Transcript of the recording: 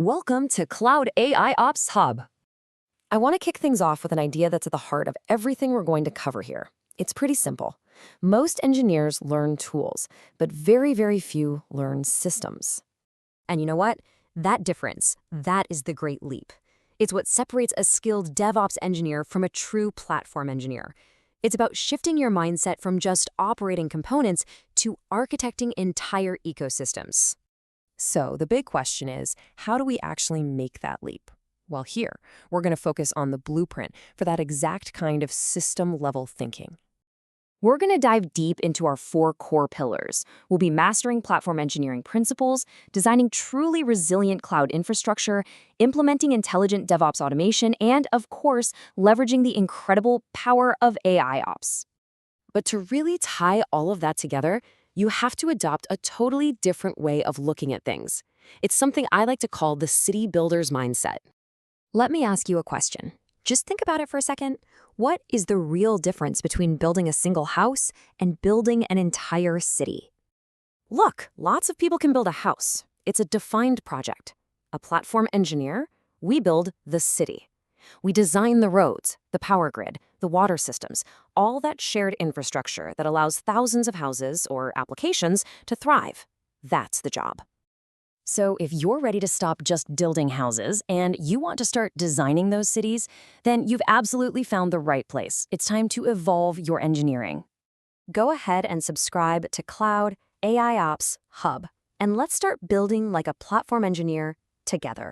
Welcome to Cloud AIOps Hub. I want to kick things off with an idea that's at the heart of everything we're going to cover here. It's pretty simple. Most engineers learn tools, but very, very few learn systems. And you know what? That difference, that is the great leap. It's what separates a skilled DevOps engineer from a true platform engineer. It's about shifting your mindset from just operating components to architecting entire ecosystems. So the big question is, how do we actually make that leap? Well, here, we're going to focus on the blueprint for that exact kind of system-level thinking. We're going to dive deep into our 4 core pillars. We'll be mastering platform engineering principles, designing truly resilient cloud infrastructure, implementing intelligent DevOps automation, and, of course, leveraging the incredible power of AIOps. But to really tie all of that together, you have to adopt a totally different way of looking at things. It's something I like to call the city builder's mindset. Let me ask you a question. Just think about it for a second. What is the real difference between building a single house and building an entire city? Look, lots of people can build a house. It's a defined project. A platform engineer, we build the city. We design the roads, the power grid, the water systems, all that shared infrastructure that allows thousands of houses or applications to thrive. That's the job. So if you're ready to stop just building houses and you want to start designing those cities, then you've absolutely found the right place. It's time to evolve your engineering. Go ahead and subscribe to Cloud AIOps Hub, and let's start building like a platform engineer together.